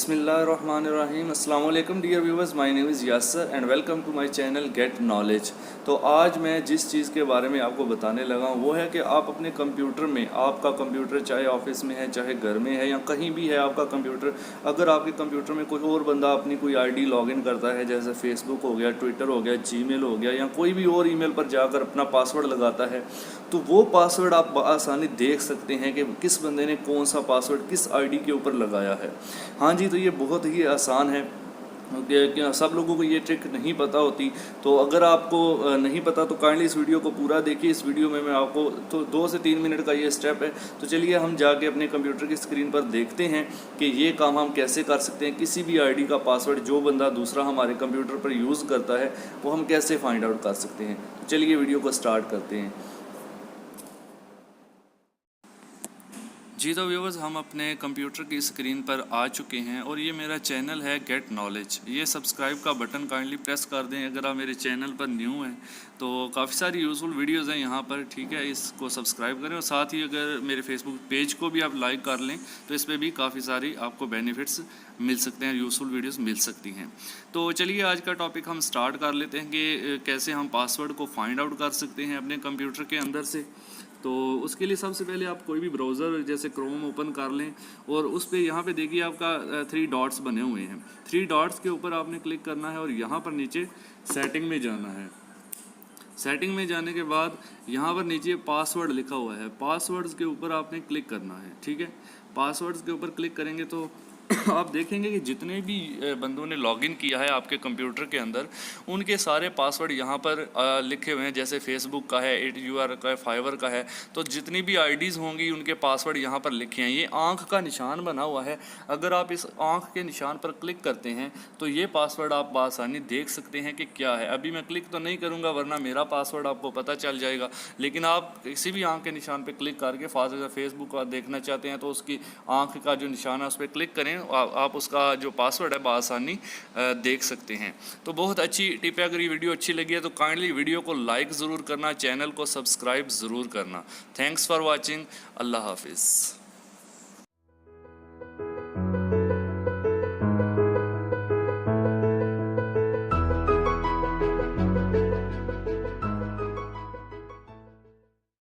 बिस्मिल्लाहिर्रहमानिर्रहीम। अस्सलाम वालेकुम dear viewers, my name is Yasir and welcome to my channel get knowledge. तो आज मैं जिस चीज़ के बारे में आपको बताने लगा हूँ वो है कि आप अपने कंप्यूटर में, आपका कंप्यूटर चाहे ऑफिस में है, चाहे घर में है या कहीं भी है आपका कंप्यूटर, अगर आपके कंप्यूटर में कोई और बंदा अपनी कोई आईडी लॉगिन करता है, जैसे फेसबुक हो गया, ट्विटर हो गया, जीमेल हो गया या कोई भी और ईमेल पर जाकर अपना पासवर्ड लगाता है, तो वो पासवर्ड आप आसानी देख सकते हैं कि किस बंदे ने कौन सा पासवर्ड किस आईडी के ऊपर लगाया है। हाँ जी, तो ये बहुत ही आसान है कि सब लोगों को ये ट्रिक नहीं पता होती। तो अगर आपको नहीं पता तो काइंडली इस वीडियो को पूरा देखिए। इस वीडियो में मैं आपको तो 2 से 3 मिनट का ये स्टेप है। तो चलिए हम जाके अपने कंप्यूटर की स्क्रीन पर देखते हैं कि ये काम हम कैसे कर सकते हैं। किसी भी आईडी का पासवर्ड जो बंदा दूसरा हमारे कंप्यूटर पर यूज़ करता है वो हम कैसे फाइंड आउट कर सकते हैं। तो चलिए वीडियो को स्टार्ट करते हैं। जी तो व्यूवर्स, हम अपने कंप्यूटर की स्क्रीन पर आ चुके हैं और ये मेरा चैनल है गेट नॉलेज। ये सब्सक्राइब का बटन काइंडली प्रेस कर दें अगर आप मेरे चैनल पर न्यू हैं। तो काफ़ी सारी यूज़फुल वीडियोज़ हैं यहाँ पर, ठीक है, इसको सब्सक्राइब करें और साथ ही अगर मेरे फेसबुक पेज को भी आप लाइक कर लें तो इस पर भी काफ़ी सारी आपको बेनिफिट्स मिल सकते हैं, यूज़फुल वीडियोज़ मिल सकती हैं। तो चलिए आज का टॉपिक हम स्टार्ट कर लेते हैं कि कैसे हम पासवर्ड को फाइंड आउट कर सकते हैं अपने कंप्यूटर के अंदर से। तो उसके लिए सबसे पहले आप कोई भी ब्राउज़र जैसे क्रोम ओपन कर लें और उस पर यहाँ पे देखिए आपका 3 डॉट्स बने हुए हैं। 3 डॉट्स के ऊपर आपने क्लिक करना है और यहाँ पर नीचे सेटिंग में जाना है। सेटिंग में जाने के बाद यहाँ पर नीचे पासवर्ड लिखा हुआ है, पासवर्ड्स के ऊपर आपने क्लिक करना है, ठीक है। पासवर्ड्स के ऊपर क्लिक करेंगे तो आप देखेंगे कि जितने भी बंदों ने लॉगिन किया है आपके कंप्यूटर के अंदर उनके सारे पासवर्ड यहाँ पर लिखे हुए हैं। जैसे फेसबुक का है, एट का है, फाइवर का है, तो जितनी भी आईडीज़ होंगी उनके पासवर्ड यहाँ पर लिखे हैं। ये आँख का निशान बना हुआ है, अगर आप इस आँख के निशान पर क्लिक करते हैं तो ये पासवर्ड आप बआसानी देख सकते हैं कि क्या है। अभी मैं क्लिक तो नहीं करूँगा वरना मेरा पासवर्ड आपको पता चल जाएगा, लेकिन आप किसी भी आँख के निशान पर क्लिक करके फेसबुक देखना चाहते हैं तो उसकी आँख का जो निशान है उस पर क्लिक करें, आप उसका जो पासवर्ड है बआसानी देख सकते हैं। तो बहुत अच्छी टिप है। अगर ये वीडियो अच्छी लगी है तो काइंडली वीडियो को लाइक ज़रूर करना, चैनल को सब्सक्राइब ज़रूर करना। Thanks for watching. अल्लाह हाफिज़।